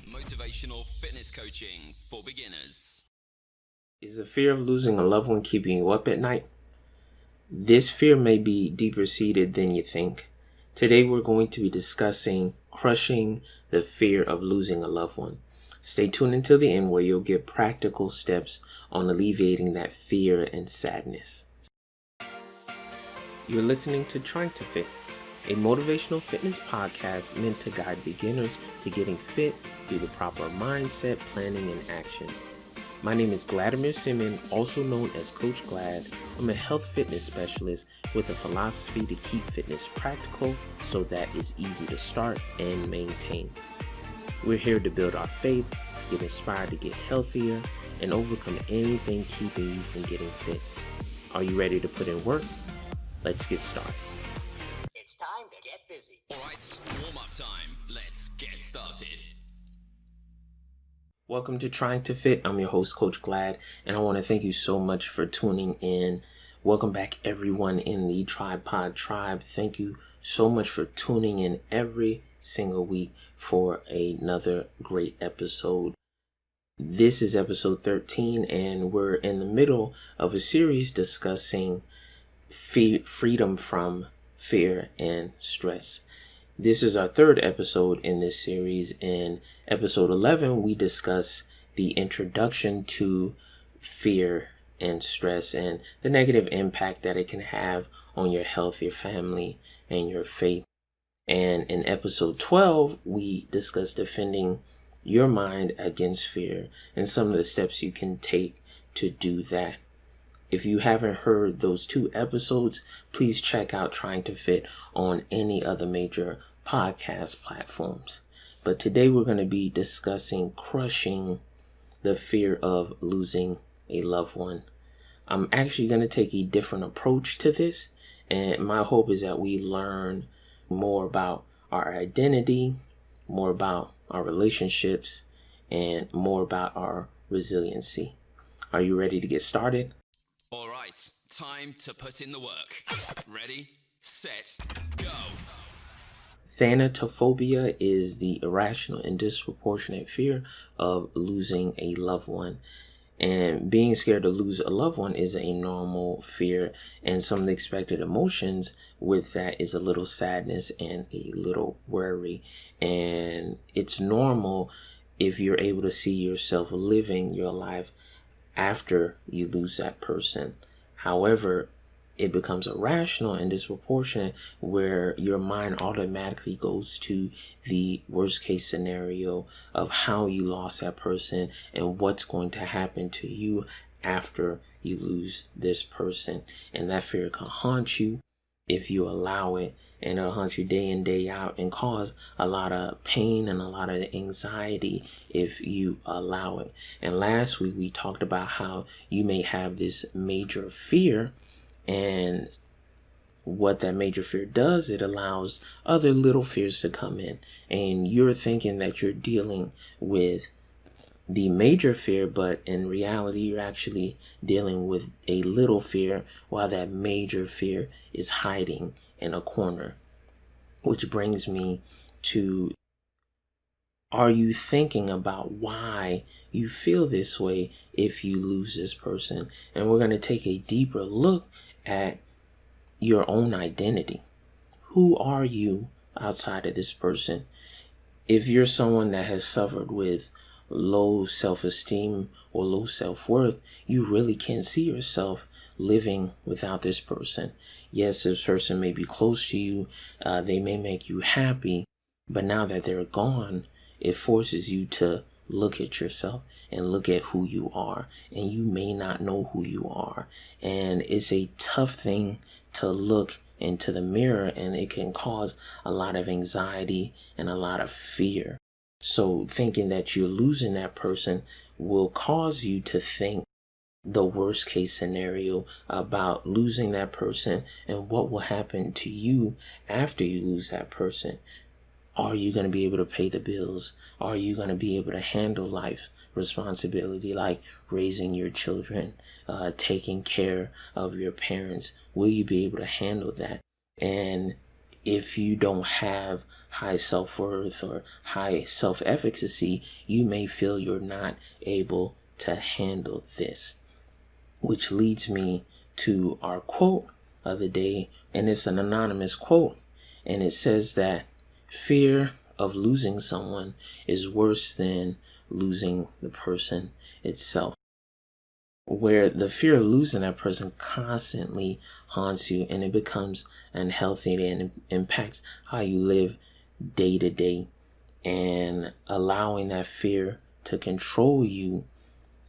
motivational fitness coaching for beginners. Is the fear of losing a loved one keeping you up at night? This fear may be deeper seated than you think. Today we're going to be discussing crushing the fear of losing a loved one. Stay tuned until the end where you'll get practical steps on alleviating that fear and sadness. You're listening to Trying to Fit, a motivational fitness podcast meant to guide beginners to getting fit through the proper mindset, planning, and action. My name is Gladimir Simon, also known as Coach Glad. I'm a health fitness specialist with a philosophy to keep fitness practical so that it's easy to start and maintain. We're here to build our faith, get inspired to get healthier, and overcome anything keeping you from getting fit. Are you ready to put in work? Let's get started. It's time to get busy. Alright, warm-up time. Let's get started. Welcome to Trying to Fit. I'm your host, Coach Glad, and I want to thank you so much for tuning in. Welcome back, everyone in the Tripod Tribe. Thank you so much for tuning in every single week for another great episode. This is episode 13, and we're in the middle of a series discussing freedom from fear and stress. This is our third episode in this series. In episode 11, we discuss the introduction to fear and stress and the negative impact that it can have on your health, your family, and your faith. And in episode 12, we discuss defending your mind against fear and some of the steps you can take to do that. If you haven't heard those two episodes, please check out Trying to Fit on any other major podcast platforms. But today we're going to be discussing crushing the fear of losing a loved one. I'm actually going to take a different approach to this, and my hope is that we learn more about our identity, more about our relationships, and more about our resiliency. Are you ready to get started? Alright, time to put in the work. Ready, set, go. Thanatophobia is the irrational and disproportionate fear of losing a loved one. And being scared to lose a loved one is a normal fear, and some of the expected emotions with that is a little sadness and a little worry. And it's normal if you're able to see yourself living your life after you lose that person. However, it becomes irrational and disproportionate where your mind automatically goes to the worst case scenario of how you lost that person and what's going to happen to you after you lose this person. And that fear can haunt you if you allow it, and it'll haunt you day in, day out, and cause a lot of pain and a lot of anxiety if you allow it. And last week we talked about how you may have this major fear, and what that major fear does, it allows other little fears to come in, and you're thinking that you're dealing with the major fear, but in reality you're actually dealing with a little fear while that major fear is hiding in a corner. Which brings me to, are you thinking about why you feel this way if you lose this person? And we're going to take a deeper look at your own identity. Who are you outside of this person? If you're someone that has suffered with low self-esteem or low self-worth, you really can't see yourself living without this person. Yes, this person may be close to you, they may make you happy, but now that they're gone, it forces you to look at yourself and look at who you are, and you may not know who you are. And it's a tough thing to look into the mirror, and it can cause a lot of anxiety and a lot of fear. So thinking that you're losing that person will cause you to think the worst case scenario about losing that person and what will happen to you after you lose that person. Are you going to be able to pay the bills? Are you going to be able to handle life responsibility like raising your children, taking care of your parents? Will you be able to handle that? And if you don't have high self-worth or high self-efficacy, you may feel you're not able to handle this. Which leads me to our quote of the day, and it's an anonymous quote, and it says that fear of losing someone is worse than losing the person itself. Where the fear of losing that person constantly haunts you, and it becomes unhealthy, and it impacts how you live day to day, and allowing that fear to control you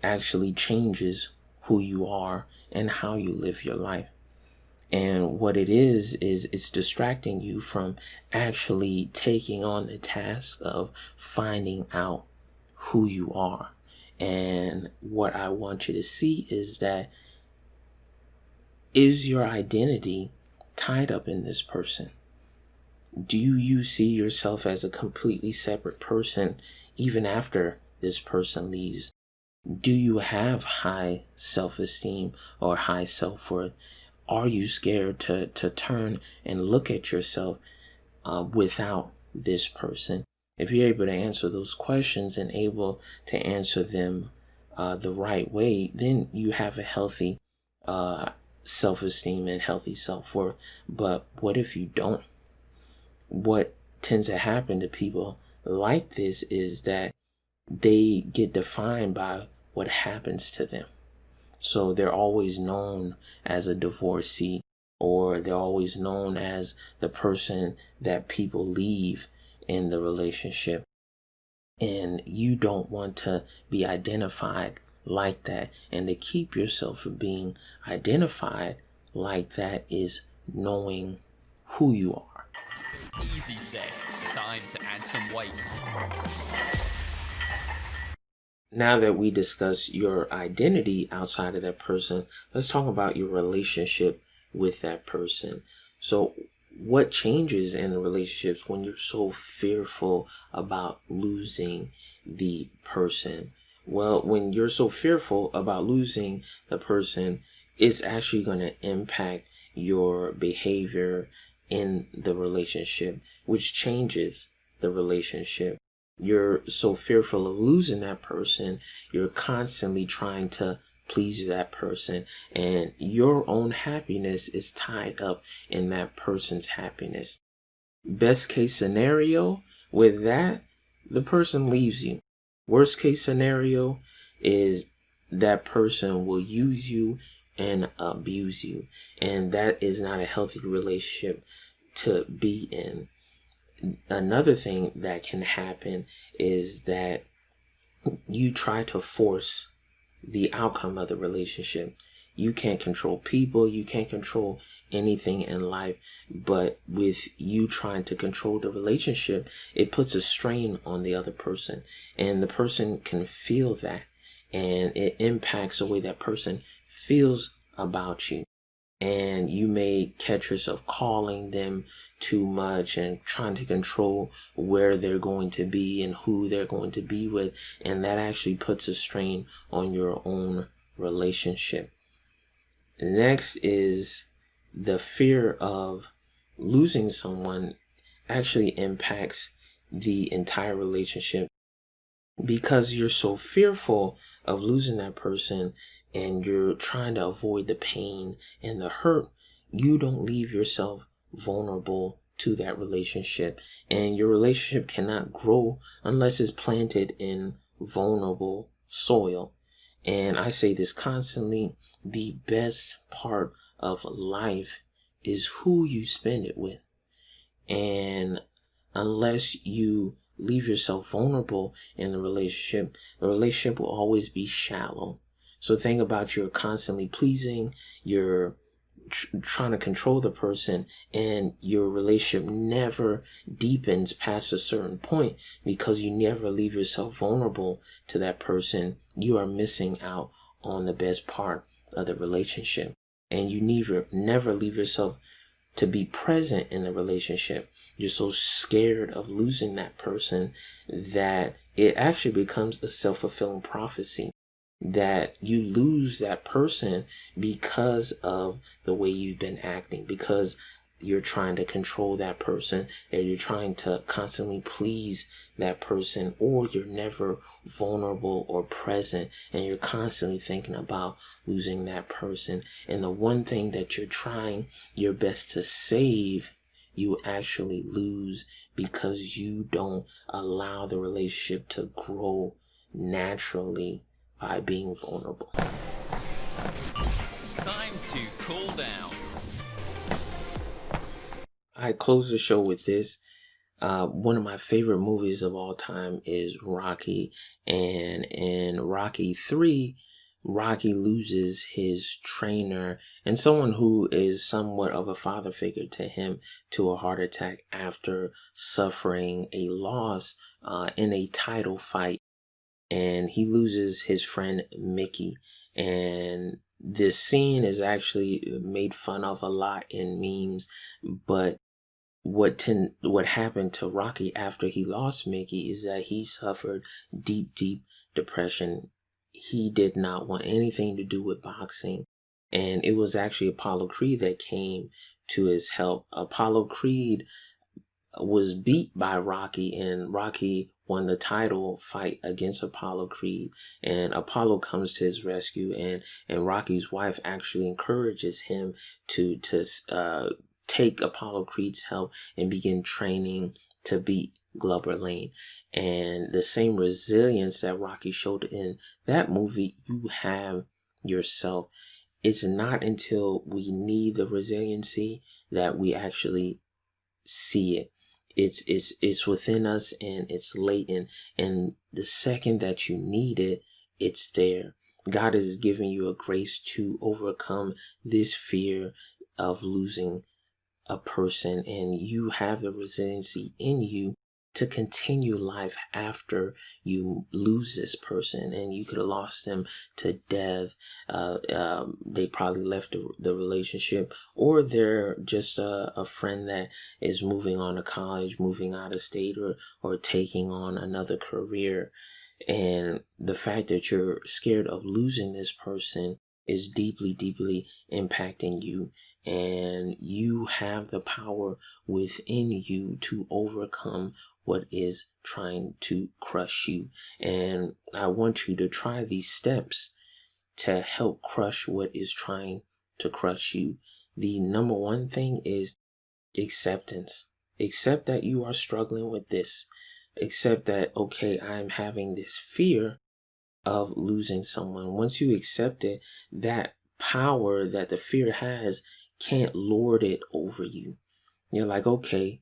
actually changes who you are and how you live your life. And what it is it's distracting you from actually taking on the task of finding out who you are. And what I want you to see is that, is your identity tied up in this person? Do you see yourself as a completely separate person even after this person leaves? Do you have high self-esteem or high self-worth? Are you scared to turn and look at yourself without this person? If you're able to answer those questions and able to answer them the right way, then you have a healthy self-esteem and healthy self-worth. But what if you don't? What tends to happen to people like this is that they get defined by what happens to them. So they're always known as a divorcee, or they're always known as the person that people leave in the relationship. And you don't want to be identified like that. And to keep yourself from being identified like that is knowing who you are. Easy set. Time to add some weight. Now that we discuss your identity outside of that person, let's talk about your relationship with that person. So what changes in the relationships when you're so fearful about losing the person? Well, when you're so fearful about losing the person, it's actually going to impact your behavior in the relationship, which changes the relationship. You're so fearful of losing that person, you're constantly trying to please that person, and your own happiness is tied up in that person's happiness. Best case scenario with that, the person leaves you. Worst case scenario is that person will use you and abuse you, and that is not a healthy relationship to be in. Another thing that can happen is that you try to force the outcome of the relationship. You can't control people, you can't control anything in life, but with you trying to control the relationship, it puts a strain on the other person, and the person can feel that, and it impacts the way that person feels about you. And you may catch yourself calling them too much and trying to control where they're going to be and who they're going to be with. And that actually puts a strain on your own relationship. Next is the fear of losing someone actually impacts the entire relationship, because you're so fearful of losing that person and you're trying to avoid the pain and the hurt. You don't leave yourself vulnerable to that relationship, and your relationship cannot grow unless it's planted in vulnerable soil. And I say this constantly, the best part of life is who you spend it with. And unless you leave yourself vulnerable in the relationship will always be shallow. So think about, you're constantly pleasing, you're trying to control the person, and your relationship never deepens past a certain point because you never leave yourself vulnerable to that person. You are missing out on the best part of the relationship, and you never leave yourself to be present in the relationship. You're so scared of losing that person that it actually becomes a self-fulfilling prophecy, that you lose that person because of the way you've been acting, because you're trying to control that person, that you're trying to constantly please that person, or you're never vulnerable or present and you're constantly thinking about losing that person. And the one thing that you're trying your best to save, you actually lose because you don't allow the relationship to grow naturally by being vulnerable. Time to cool down. I close the show with this. One of my favorite movies of all time is Rocky. And in Rocky 3, Rocky loses his trainer and someone who is somewhat of a father figure to him to a heart attack after suffering a loss in a title fight. And he loses his friend Mickey. And this scene is actually made fun of a lot in memes, but what happened to Rocky after he lost Mickey is that he suffered deep depression. He did not want anything to do with boxing, and it was actually Apollo Creed that came to his help. Apollo Creed was beat by Rocky, and Rocky won the title fight against Apollo Creed, and Apollo comes to his rescue, and Rocky's wife actually encourages him to take Apollo Creed's help and begin training to beat Clubber Lang. And the same resilience that Rocky showed in that movie, you have yourself. It's not until we need the resiliency that we actually see it. It's within us and it's latent. And the second that you need it, it's there. God is giving you a grace to overcome this fear of losing a person, and you have the resiliency in you to continue life after you lose this person. And you could have lost them to death. They probably left the relationship, or they're just a friend that is moving on to college, moving out of state, or taking on another career. And the fact that you're scared of losing this person is deeply impacting you. And you have the power within you to overcome what is trying to crush you. And I want you to try these steps to help crush what is trying to crush you. The number one thing is acceptance. Accept that you are struggling with this. Accept that, okay, I'm having this fear of losing someone. Once you accept it, that power that the fear has can't lord it over you. You're like, okay,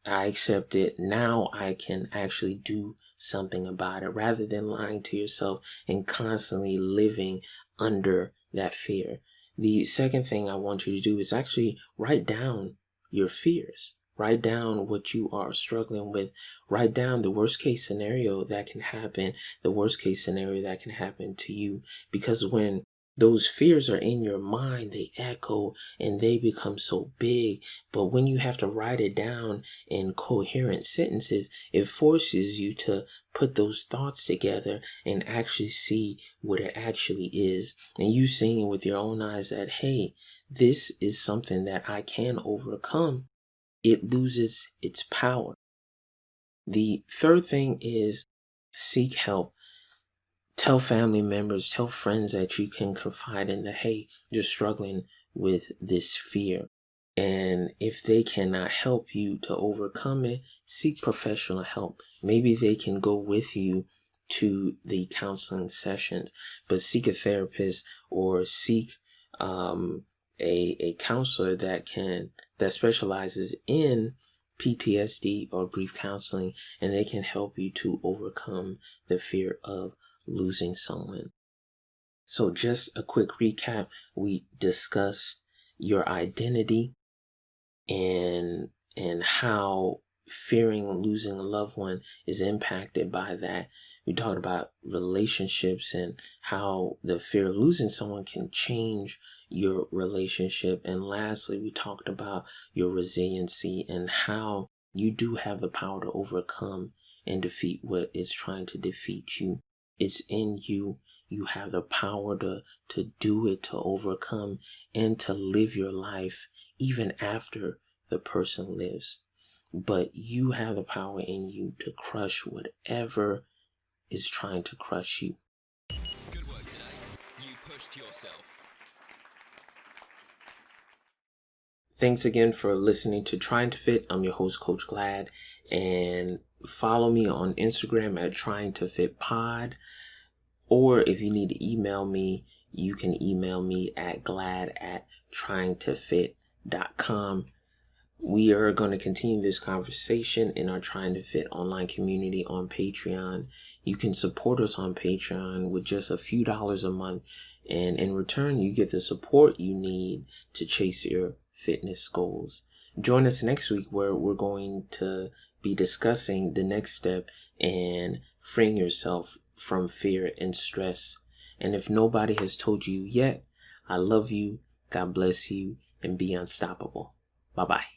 I accept it. Now I can actually do something about it, rather than lying to yourself and constantly living under that fear. The second thing I want you to do is actually write down your fears. Write down what you are struggling with. Write down the worst case scenario that can happen, the worst case scenario that can happen to you. Because when those fears are in your mind, they echo and they become so big. But when you have to write it down in coherent sentences, it forces you to put those thoughts together and actually see what it actually is. And you seeing with your own eyes that, hey, this is something that I can overcome. It loses its power. The third thing is seek help. Tell family members, tell friends that you can confide in that, hey, you're struggling with this fear. And if they cannot help you to overcome it, seek professional help. Maybe they can go with you to the counseling sessions, but seek a therapist or seek a counselor that specializes in PTSD or grief counseling, and they can help you to overcome the fear of losing someone. So just a quick recap. We discussed your identity and how fearing losing a loved one is impacted by that. We talked about relationships and how the fear of losing someone can change your relationship. And lastly, we talked about your resiliency and how you do have the power to overcome and defeat what is trying to defeat you. It's in you. You have the power to do it, to overcome, and to live your life even after the person lives. But you have the power in you to crush whatever is trying to crush you. Good work today. You pushed yourself. Thanks again for listening to Trying to Fit. I'm your host, Coach Glad, and follow me on Instagram at Trying to Fit Pod. Or if you need to email me, you can email me at glad@tryingtofit.com. We are going to continue this conversation in our Trying to Fit online community on Patreon. You can support us on Patreon with just a few dollars a month, and in return, you get the support you need to chase your fitness goals. Join us next week where we're going to be discussing the next step in freeing yourself from fear and stress. And if nobody has told you yet, I love you, God bless you, and be unstoppable. Bye-bye.